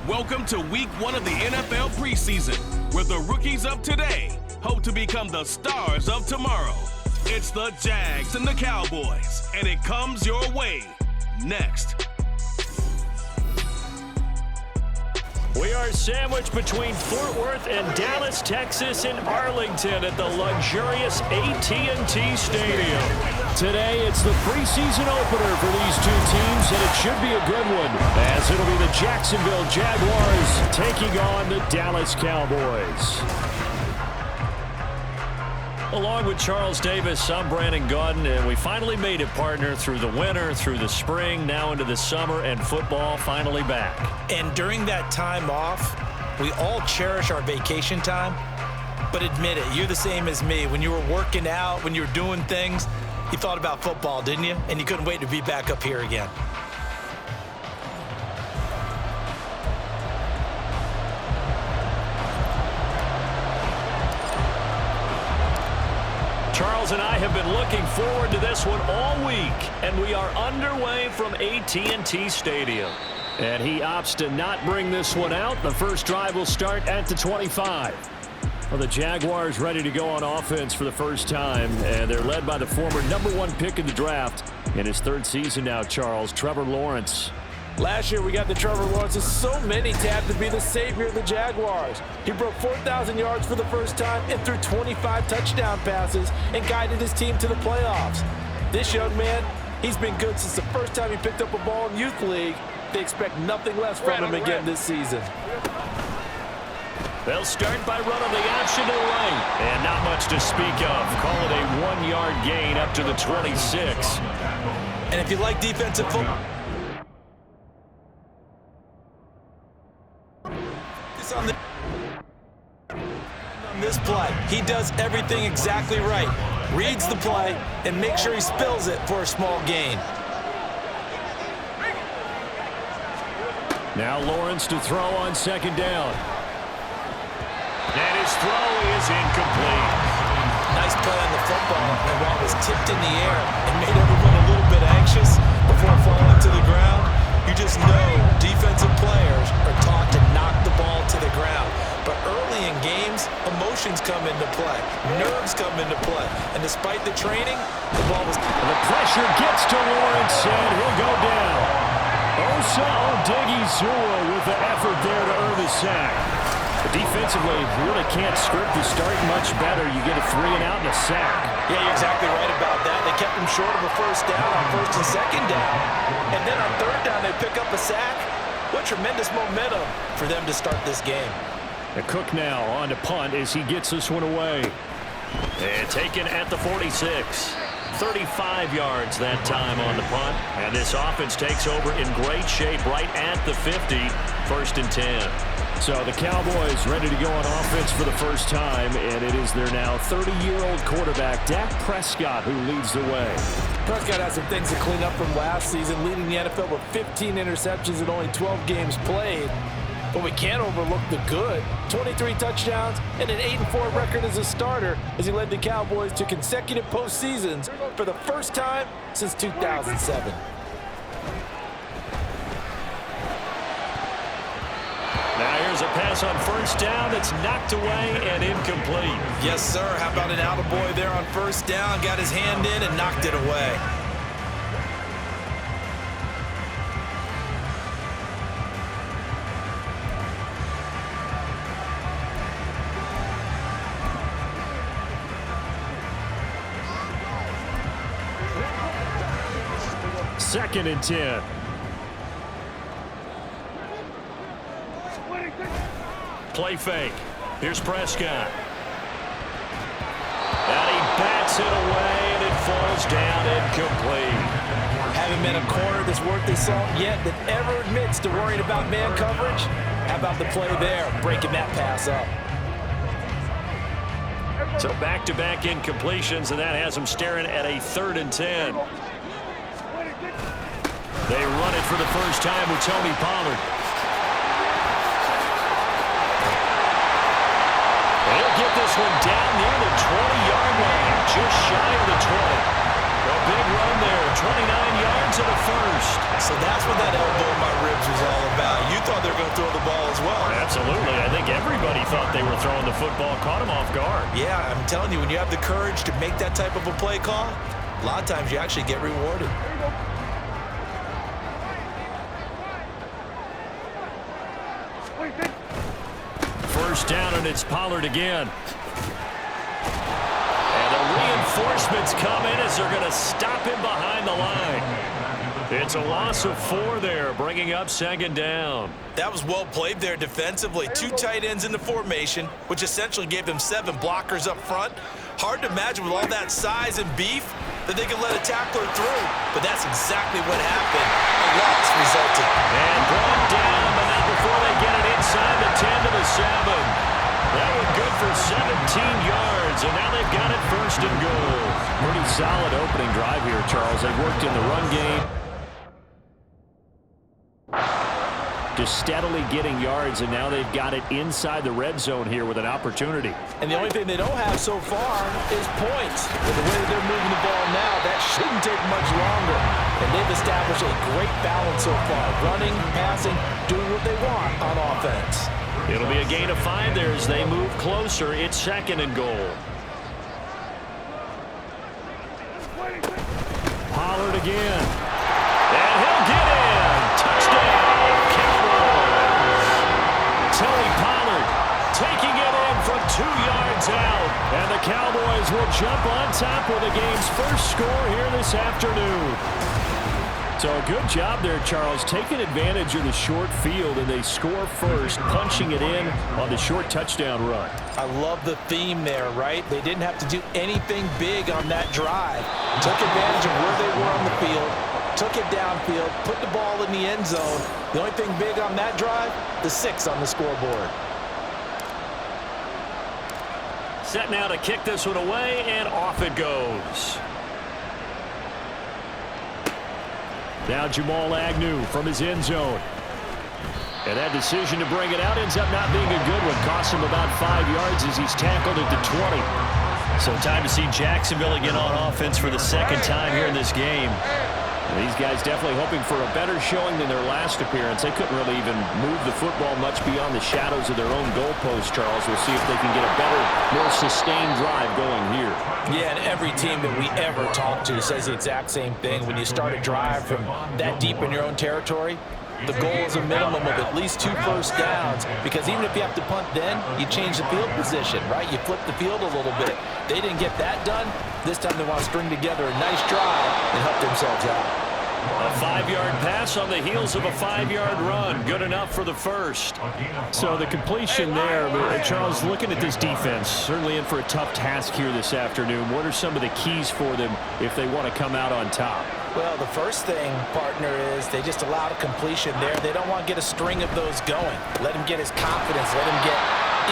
Welcome to week 1 of the NFL preseason, where the rookies of today hope to become the stars of tomorrow. It's the Jags and the Cowboys, and it comes your way next. We are sandwiched between Fort Worth and Dallas, Texas, in Arlington at the luxurious AT&T Stadium. Today, it's the preseason opener for these two teams, and it should be a good one, as it'll be the Jacksonville Jaguars taking on the Dallas Cowboys. Along with Charles Davis, I'm Brandon Gaudin, and we finally made it, partner, through the winter, through the spring, now into the summer, and football finally back. And during that time off, we all cherish our vacation time, but admit it, you're the same as me. When you were working out, when you were doing things, you thought about football, didn't you? And you couldn't wait to be back up here again. Charles and I have been looking forward to this one all week, and we are underway from AT&T Stadium. And he opts to not bring this one out. The first drive will start at the 25. Well, the Jaguars ready to go on offense for the first time, and they're led by the former #1 pick in the draft in his third season now, Charles, Trevor Lawrence. Last year, we got the Trevor Lawrence. So many tapped to be the savior of the Jaguars. He broke 4,000 yards for the first time and threw 25 touchdown passes and guided his team to the playoffs. This young man, he's been good since the first time he picked up a ball in Youth League. They expect nothing less from him again this season. They'll start by running the option to the right. And not much to speak of. Call it a 1-yard gain up to the 26. And if you like defensive football, on this play, he does everything exactly right. Reads the play and makes sure he spills it for a small gain. Now Lawrence to throw on second down. And his throw is incomplete. Nice play on the football, and while it was tipped in the air and made everyone a little bit anxious before falling to the ground, you just know defensive players are taught to knock the ball to the ground. But early in games, emotions come into play, nerves come into play, and despite the training, the ball was... The pressure gets to Lawrence, and he'll go down. Osa Odighizuwa with the effort there to earn the sack. Defensively, you really can't script the start much better. You get a 3 and out and a sack. Yeah, you're exactly right about that. They kept him short of a first down on first and second down. And then on third down, they pick up a sack. What tremendous momentum for them to start this game. The Cook now on to punt as he gets this one away. And taken at the 46. 35 yards that time on the punt. And this offense takes over in great shape right at the 50. 1st and 10. So the Cowboys ready to go on offense for the first time, and it is their now 30-year-old quarterback, Dak Prescott, who leads the way. Prescott has some things to clean up from last season, leading the NFL with 15 interceptions and only 12 games played. But we can't overlook the good. 23 touchdowns and an 8-4 record as a starter as he led the Cowboys to consecutive postseasons for the first time since 2007. Now here's a pass on first down that's knocked away and incomplete. Yes, sir. How about an attaboy there on first down? Got his hand in and knocked it away. Second and 10. Play fake. Here's Prescott. And he bats it away, and it falls down incomplete. Haven't been a corner that's worth his salt yet that ever admits to worrying about man coverage. How about the play there, breaking that pass up? So back-to-back incompletions, and that has him staring at a 3rd and 10. They run it for the first time with Tony Pollard. He'll get this one down near the 20-yard line, just shy of the 20. A big run there, 29 yards and a first. So that's what that elbow in my ribs was all about. You thought they were going to throw the ball Everybody thought they were throwing the football, caught him off guard. Yeah, I'm telling you, when you have the courage to make that type of a play call, a lot of times you actually get rewarded. First down, and it's Pollard again. And the reinforcements come in as they're going to stop him behind the line. It's a loss of 4 there, bringing up second down. That was well played there defensively. 2 tight ends in the formation, which essentially gave them 7 blockers up front. Hard to imagine with all that size and beef that they could let a tackler through, but that's exactly what happened. A loss resulted. And brought down, but not before they get it inside the 10 to the 7. That was good for 17 yards, and now they've got it first and goal. Pretty solid opening drive here, Charles. They worked in the run game, just steadily getting yards, and now they've got it inside the red zone here with an opportunity. And the only thing they don't have so far is points. With the way they're moving the ball now, that shouldn't take much longer. And they've established a great balance so far. Running, passing, doing what they want on offense. It'll be a gain of 5 there as they move closer. It's second and goal. Pollard again. And he'll get in. Touchdown, Cowboys. Tony Pollard taking it in from 2 yards out. And the Cowboys will jump on top with the game's first score here this afternoon. So a good job there, Charles, taking advantage of the short field, and they score first, punching it in on the short touchdown run. I love the theme there, right? They didn't have to do anything big on that drive. Took advantage of where they were on the field, took it downfield, put the ball in the end zone. The only thing big on that drive, the 6 on the scoreboard. Set now to kick this one away, and off it goes. Now Jamal Agnew from his end zone. And that decision to bring it out ends up not being a good one. Costs him about 5 yards as he's tackled at the 20. So time to see Jacksonville again on offense for the second time here in this game. And these guys definitely hoping for a better showing than their last appearance. They couldn't really even move the football much beyond the shadows of their own goalpost, Charles. We'll see if they can get a better, more sustained drive going here. Yeah, and every team that we ever talk to says the exact same thing. When you start a drive from that deep in your own territory, the goal is a minimum of at least 2 first downs, because even if you have to punt then, you change the field position, right? You flip the field a little bit. They didn't get that done. This time they want to string together a nice drive and help themselves out. A 5-yard pass on the heels of a 5-yard run. Good enough for the first. So the completion there, Charles, looking at this defense, certainly in for a tough task here this afternoon. What are some of the keys for them if they want to come out on top? Well, the first thing, partner, is they just allowed a completion there. They don't want to get a string of those going. Let him get his confidence. Let him get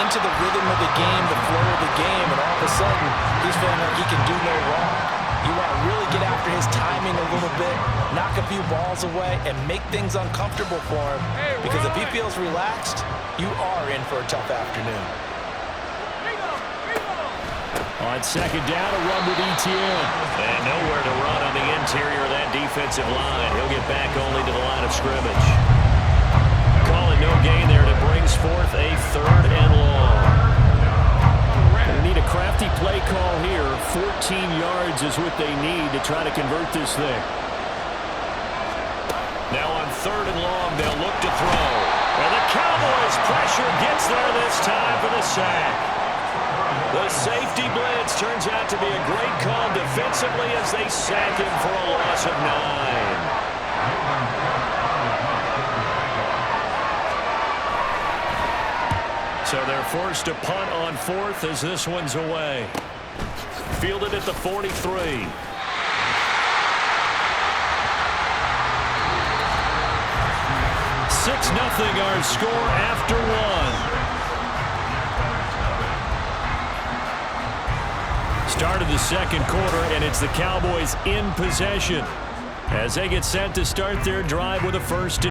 into the rhythm of the game, the flow of the game, and all of a sudden, he's feeling like he can do no wrong. You want to really get after his timing a little bit, knock a few balls away, and make things uncomfortable for him. Because if he feels relaxed, you are in for a tough afternoon. On second down, a run with Etienne. And nowhere to run on the interior of that defensive line. He'll get back only to the line of scrimmage. Calling no gain there, and it brings forth a 3rd and long. They need a crafty play call here. 14 yards is what they need to try to convert this thing. Now on 3rd and long, they'll look to throw. And the Cowboys' pressure gets there this time for the sack. The safety blitz turns out to be a great call defensively as they sack him for a loss of 9. So they're forced to punt on 4th as this one's away. Fielded at the 43. Six 0 our score after 1. Start of the second quarter, and it's the Cowboys in possession as they get set to start their drive with a first.